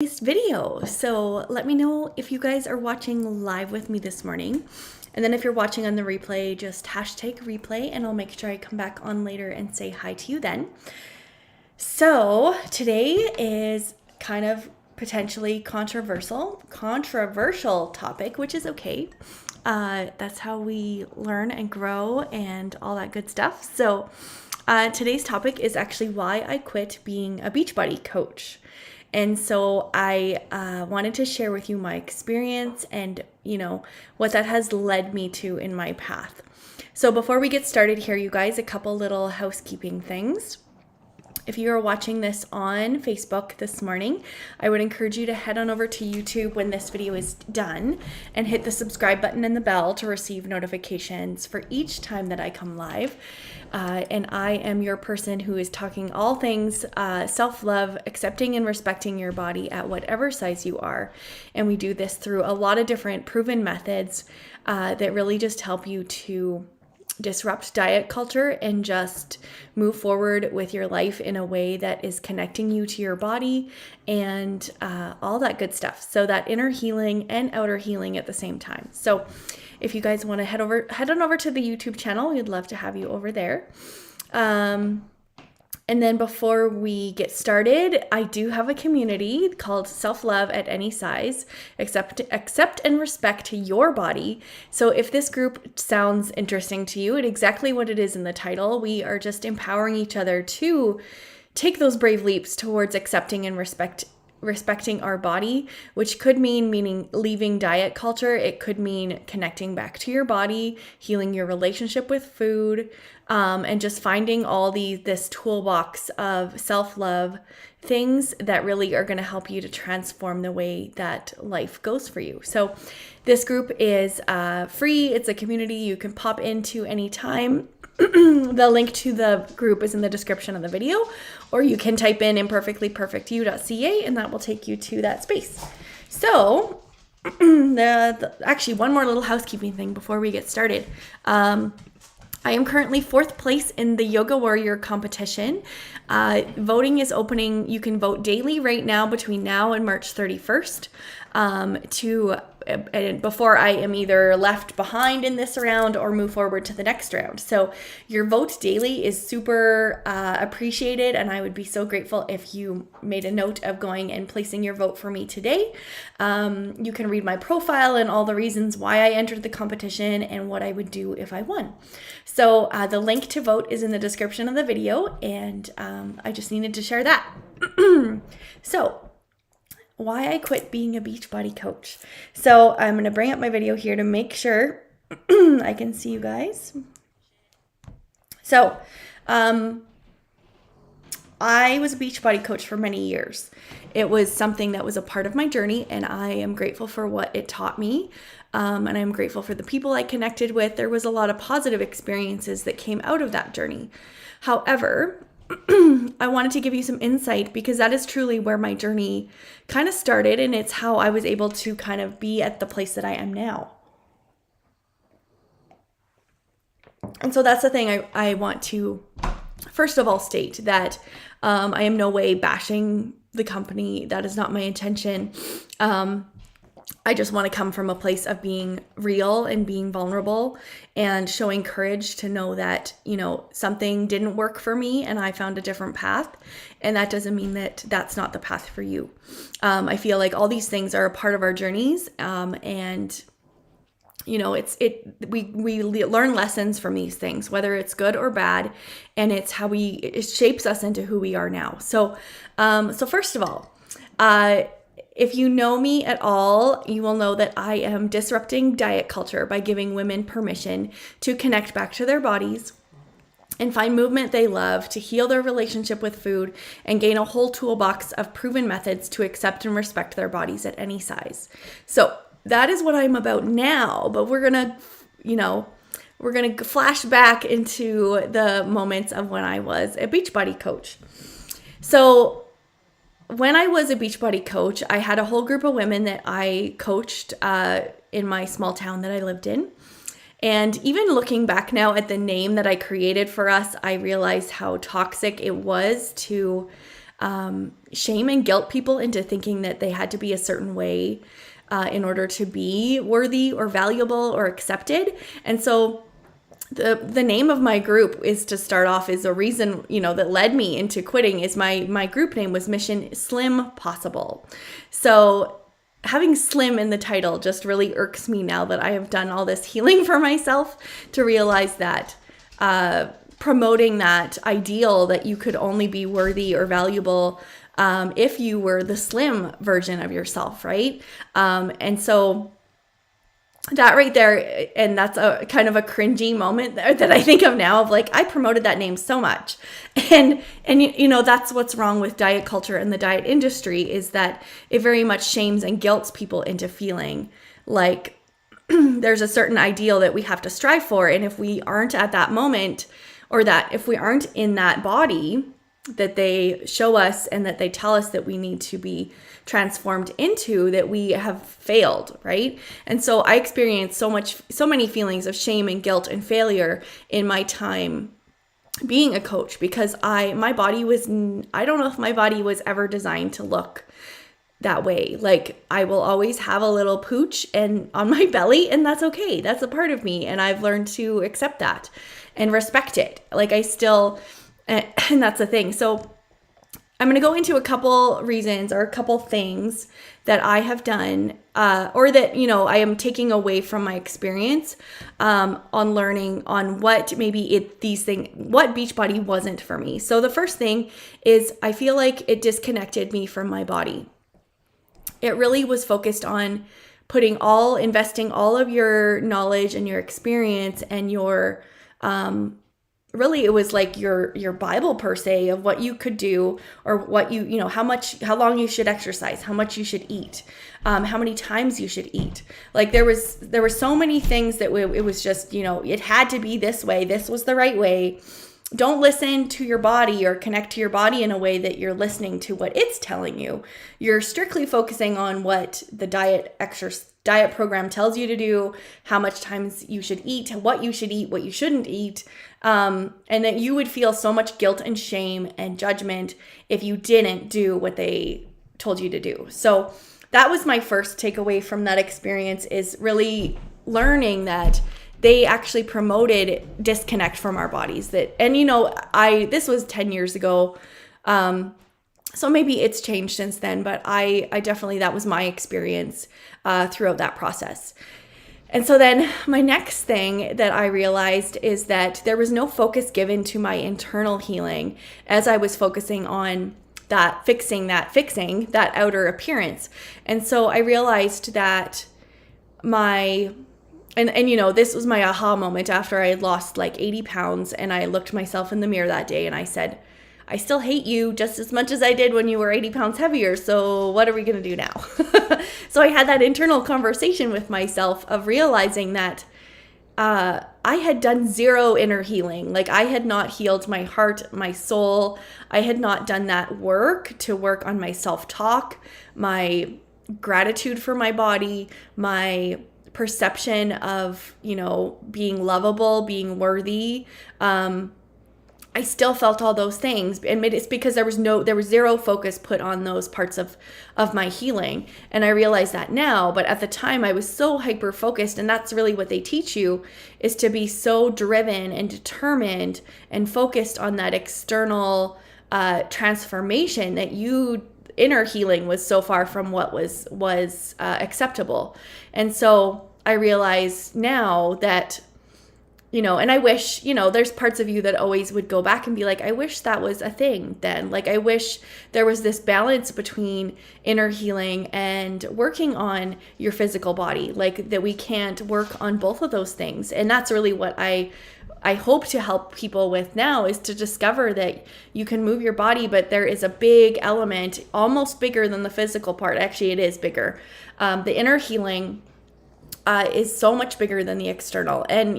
This video. So let me know if you guys are watching live with me this morning. And then if you're watching on the replay, just hashtag replay and I'll make sure I come back on later and say hi to you then. So today is kind of potentially controversial topic, which is okay. That's how we learn and grow and all that good stuff. So today's topic is actually why I quit being a Beachbody coach. And so I wanted to share with you my experience and, what that has led me to in my path. So before we get started here, you guys, a couple little housekeeping things. If you are watching this on Facebook this morning, I would encourage you to head on over to YouTube when this video is done and hit the subscribe button and the bell to receive notifications for each time that I come live. And I am your person who is talking all things self-love, accepting and respecting your body at whatever size you are. And we do this through a lot of different proven methods that really just help you to disrupt diet culture and just move forward with your life in a way that is connecting you to your body and all that good stuff. So that inner healing and outer healing at the same time. So if you guys want to head on over to the YouTube channel, we'd love to have you over there. And then before we get started, I do have a community called Self-Love at Any Size, accept and respect your body. So if this group sounds interesting to you, and exactly what it is in the title, we are just empowering each other to take those brave leaps towards accepting and respecting our body, which could meaning leaving diet culture. It could mean connecting back to your body, healing your relationship with food, and just finding all this toolbox of self-love things that really are going to help you to transform the way that life goes for you. So this group is free. It's a community you can pop into anytime. The link to the group is in the description of the video, or you can type in imperfectlyperfectyou.ca and that will take you to that space. So actually one more little housekeeping thing before we get started. I am currently 4th place in the Yoga Warrior competition. Voting is opening. You can vote daily right now between now and March 31st before I am either left behind in this round or move forward to the next round. So your vote daily is super appreciated, and I would be so grateful if you made a note of going and placing your vote for me today. You can read my profile and all the reasons why I entered the competition and what I would do if I won. So the link to vote is in the description of the video, and I just needed to share that. So why I quit being a Beachbody coach. So I'm going to bring up my video here to make sure I can see you guys. So I was a Beachbody coach for many years. It was something that was a part of my journey, and I am grateful for what it taught me. And I'm grateful for the people I connected with. There was a lot of positive experiences that came out of that journey. However, I wanted to give you some insight because that is truly where my journey kind of started, and it's how I was able to kind of be at the place that I am now. And so that's the thing I want to, first of all, state that I am no way bashing the company. That is not my intention. I just want to come from a place of being real and being vulnerable and showing courage to know that, something didn't work for me and I found a different path. And that doesn't mean that that's not the path for you. I feel like all these things are a part of our journeys. And we learn lessons from these things, whether it's good or bad, and it's how it shapes us into who we are now. So first of all, if you know me at all, you will know that I am disrupting diet culture by giving women permission to connect back to their bodies and find movement they love, to heal their relationship with food, and gain a whole toolbox of proven methods to accept and respect their bodies at any size. So that is what I'm about now, but we're gonna flash back into the moments of when I was a Beachbody coach. So when I was a Beachbody coach, I had a whole group of women that I coached in my small town that I lived in. And even looking back now at the name that I created for us, I realized how toxic it was to shame and guilt people into thinking that they had to be a certain way in order to be worthy or valuable or accepted. And so the name of my group is, to start off, is a reason, that led me into quitting, is my group name was Mission Slim Possible. So having slim in the title just really irks me now that I have done all this healing for myself, to realize that promoting that ideal that you could only be worthy or valuable if you were the slim version of yourself, right? And so that right there, and that's a kind of a cringy moment that I think of now, of like, I promoted that name so much. And that's what's wrong with diet culture and the diet industry, is that it very much shames and guilts people into feeling like there's a certain ideal that we have to strive for. And if we aren't at that moment, or that if we aren't in that body that they show us and that they tell us that we need to be transformed into, that we have failed, right? And so I experienced so many feelings of shame and guilt and failure in my time being a coach, because I don't know if my body was ever designed to look that way. Like, I will always have a little pooch and on my belly, and that's okay. That's a part of me. And I've learned to accept that and respect it. Like, and that's the thing. So I'm going to go into a couple reasons or a couple things that I have done, or that, I am taking away from my experience, on learning on what what Beachbody wasn't for me. So the first thing is, I feel like it disconnected me from my body. It really was focused on investing all of your knowledge and your experience and your, really, it was like your Bible, per se, of what you could do, or what how long you should exercise, how much you should eat, how many times you should eat. Like, there were so many things that it was just, it had to be this way. This was the right way. Don't listen to your body or connect to your body in a way that you're listening to what it's telling you. You're strictly focusing on what the diet program tells you to do, how much times you should eat, what you shouldn't eat. And that you would feel so much guilt and shame and judgment if you didn't do what they told you to do. So that was my first takeaway from that experience, is really learning that they actually promoted disconnect from our bodies. This was 10 years ago. So maybe it's changed since then, but I definitely, that was my experience throughout that process. And so then my next thing that I realized is that there was no focus given to my internal healing as I was focusing on fixing that outer appearance. And so I realized that this was my aha moment after I had lost like 80 pounds, and I looked myself in the mirror that day and I said, I still hate you just as much as I did when you were 80 pounds heavier. So what are we going to do now? So I had that internal conversation with myself of realizing that I had done zero inner healing. Like, I had not healed my heart, my soul. I had not done that work to work on my self-talk, my gratitude for my body, my perception of, being lovable, being worthy. I still felt all those things, and it's because there was zero focus put on those parts of my healing. And I realize that now, but at the time I was so hyper focused, and that's really what they teach you, is to be so driven and determined and focused on that external transformation, that inner healing was so far from what was acceptable. And so I realize now that, and I wish, there's parts of you that always would go back and be like, I wish that was a thing then. Like, I wish there was this balance between inner healing and working on your physical body, like that we can't work on both of those things. And that's really what I hope to help people with now, is to discover that you can move your body, but there is a big element, almost bigger than the physical part. Actually, it is bigger. The inner healing is so much bigger than the external. And,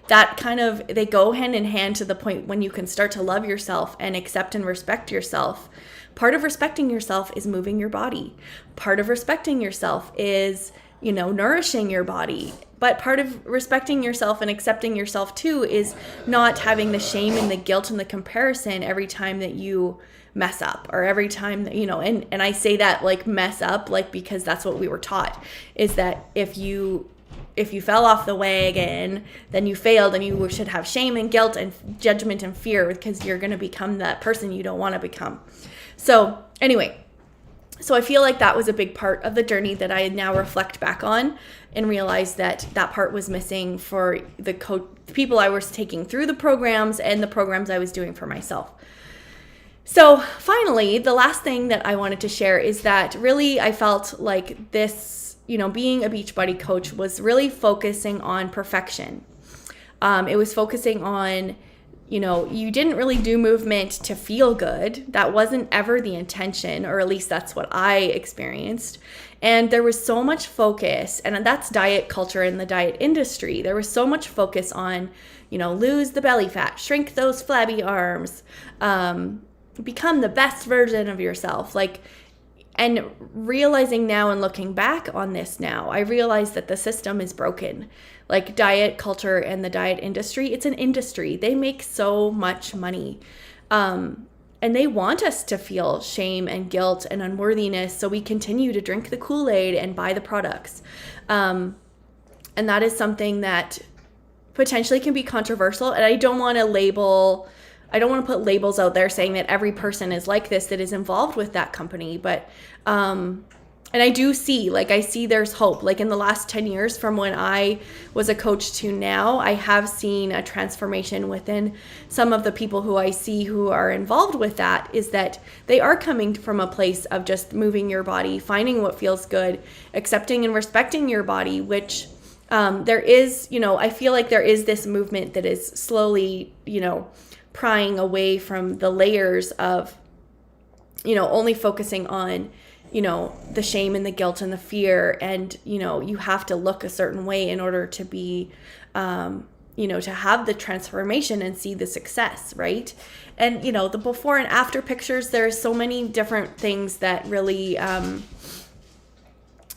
that kind of, they go hand in hand to the point when you can start to love yourself and accept and respect yourself. Part of respecting yourself is moving your body. Part of respecting yourself is, nourishing your body. But part of respecting yourself and accepting yourself too is not having the shame and the guilt and the comparison every time that you mess up, or every time that, and I say that like mess up, like, because that's what we were taught, is that if you fell off the wagon, then you failed, and you should have shame and guilt and judgment and fear, because you're going to become that person you don't want to become. So anyway, so I feel like that was a big part of the journey that I now reflect back on and realize that part was missing for the people I was taking through the programs and the programs I was doing for myself. So finally, the last thing that I wanted to share is that really I felt like this, being a Beachbody coach was really focusing on perfection. It was focusing on, you didn't really do movement to feel good. That wasn't ever the intention, or at least that's what I experienced. And there was so much focus, and that's diet culture in the diet industry. There was so much focus on, lose the belly fat, shrink those flabby arms, become the best version of yourself. And realizing now and looking back on this now, I realize that the system is broken. Like diet culture and the diet industry, it's an industry. They make so much money. And they want us to feel shame and guilt and unworthiness, so we continue to drink the Kool-Aid and buy the products. And that is something that potentially can be controversial. And I don't want to put labels out there saying that every person is like this that is involved with that company. But, and I do see, I see there's hope. Like in the last 10 years from when I was a coach to now, I have seen a transformation within some of the people who I see who are involved with that, is that they are coming from a place of just moving your body, finding what feels good, accepting and respecting your body, which there is, I feel like there is this movement that is slowly, prying away from the layers of, only focusing on, the shame and the guilt and the fear. And, you have to look a certain way in order to be, to have the transformation and see the success, right? And, the before and after pictures, there's so many different things that really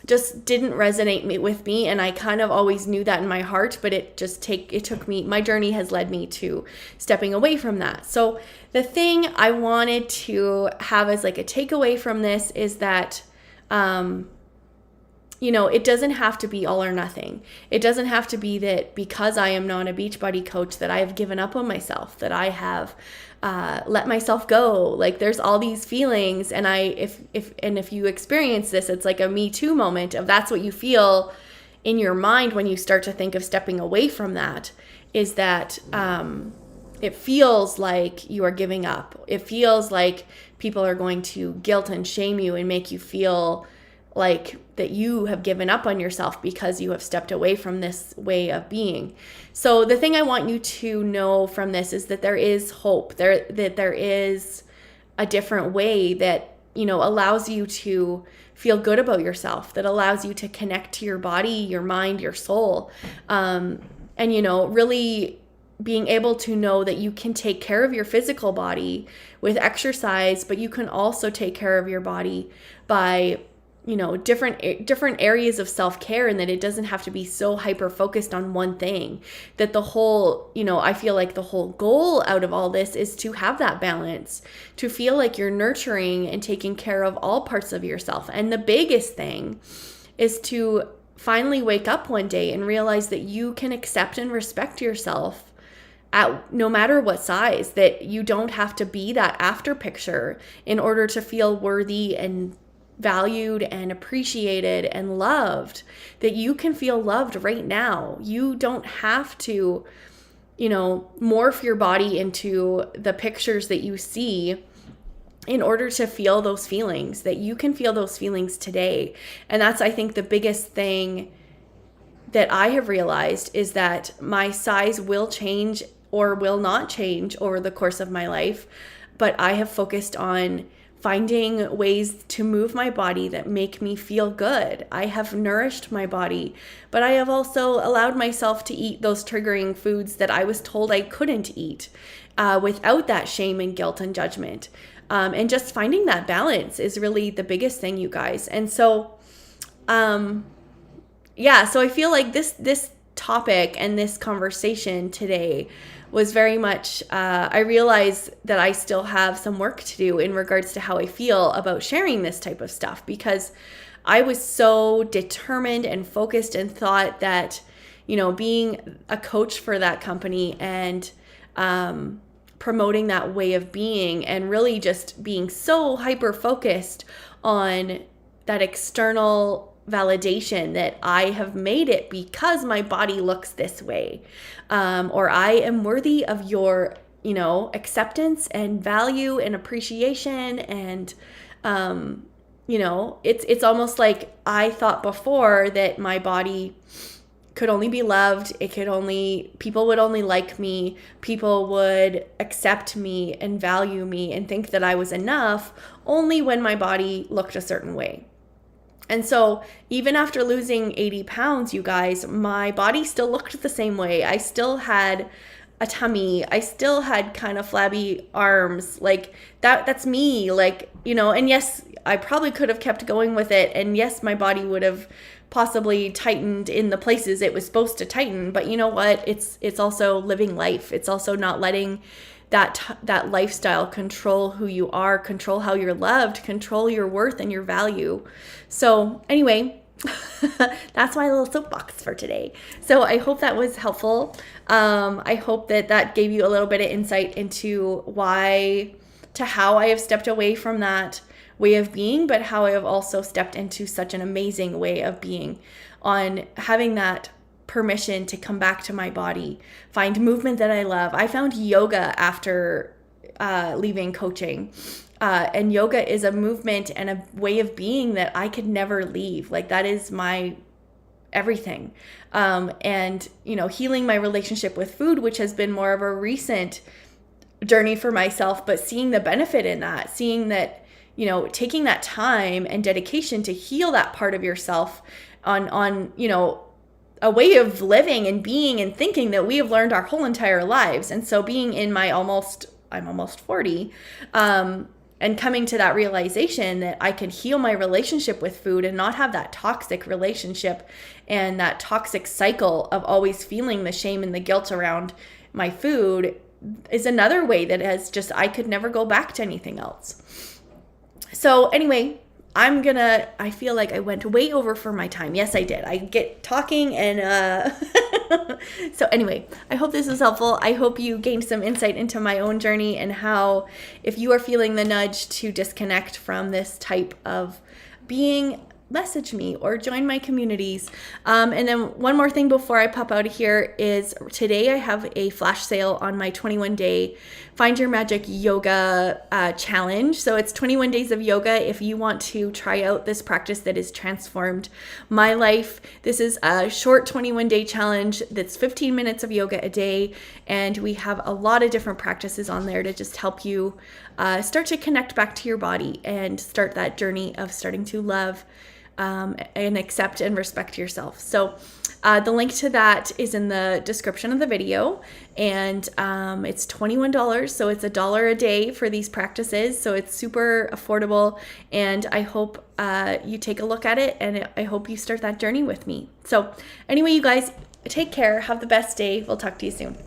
just didn't resonate with me, and I kind of always knew that in my heart, but it took me, my journey has led me to stepping away from that. So the thing I wanted to have as a takeaway from this is that it doesn't have to be all or nothing. It doesn't have to be that because I am not a Beachbody coach that I have given up on myself, that I have let myself go. There's all these feelings, and if you experience this, it's like a Me Too moment of that's what you feel in your mind when you start to think of stepping away from that, is that it feels like you are giving up. It feels like people are going to guilt and shame you and make you feel like that you have given up on yourself because you have stepped away from this way of being. So the thing I want you to know from this is that there is hope, that there is a different way that, allows you to feel good about yourself, that allows you to connect to your body, your mind, your soul. And, really being able to know that you can take care of your physical body with exercise, but you can also take care of your body by different areas of self-care, and that it doesn't have to be so hyper focused on one thing. That the whole, I feel like the whole goal out of all this is to have that balance, to feel like you're nurturing and taking care of all parts of yourself. And the biggest thing is to finally wake up one day and realize that you can accept and respect yourself at no matter what size, that you don't have to be that after picture in order to feel worthy and valued and appreciated and loved, that you can feel loved right now. You don't have to, morph your body into the pictures that you see in order to feel those feelings, that you can feel those feelings today. And that's, I think, the biggest thing that I have realized, is that my size will change or will not change over the course of my life, but I have focused on finding ways to move my body that make me feel good. I have nourished my body, but I have also allowed myself to eat those triggering foods that I was told I couldn't eat, without that shame and guilt and judgment. And just finding that balance is really the biggest thing, you guys. And so, so I feel like this topic and this conversation today was very much, I realized that I still have some work to do in regards to how I feel about sharing this type of stuff, because I was so determined and focused and thought that, you know, being a coach for that company and promoting that way of being and really just being so hyper focused on that external validation that I have made it because my body looks this way, or I am worthy of your, you know, acceptance and value and appreciation. And you know, it's almost like I thought before that my body could only be loved. People would only like me. People would accept me and value me and think that I was enough only when my body looked a certain way. And so even after losing 80 pounds, you guys, my body still looked the same way. I still had a tummy. I still had kind of flabby arms. Like that's me. Like, you know, and yes, I probably could have kept going with it. And yes, my body would have possibly tightened in the places it was supposed to tighten. But you know what? It's also living life. It's also not letting that lifestyle control who you are, control how you're loved, control your worth and your value. So anyway, that's my little soapbox for today. So I hope that was helpful. I hope that gave you a little bit of insight into how I have stepped away from that way of being, but how I have also stepped into such an amazing way of being, on having that permission to come back to my body, find movement that I love. I found yoga after leaving coaching. And yoga is a movement and a way of being that I could never leave. Like that is my everything. And, you know, healing my relationship with food, which has been more of a recent journey for myself, but seeing the benefit in that, seeing that, you know, taking that time and dedication to heal that part of yourself on, you know, a way of living and being and thinking that we have learned our whole entire lives. And so being in I'm almost 40, and coming to that realization that I could heal my relationship with food and not have that toxic relationship and that toxic cycle of always feeling the shame and the guilt around my food is another way that I could never go back to anything else. So anyway, I feel like I went way over for my time. Yes, I did. I get talking and so anyway, I hope this was helpful. I hope you gained some insight into my own journey and how, if you are feeling the nudge to disconnect from this type of being, message me or join my communities. And then one more thing before I pop out of here is today I have a flash sale on my 21-day Find Your Magic Yoga challenge. So it's 21 days of yoga if you want to try out this practice that has transformed my life. This is a short 21-day challenge that's 15 minutes of yoga a day. And we have a lot of different practices on there to just help you start to connect back to your body and start that journey of starting to love and accept and respect yourself. So the link to that is in the description of the video, and it's $21. So it's $1 a day for these practices. So it's super affordable, and I hope you take a look at it, and I hope you start that journey with me. So anyway, you guys, take care. Have the best day. We'll talk to you soon.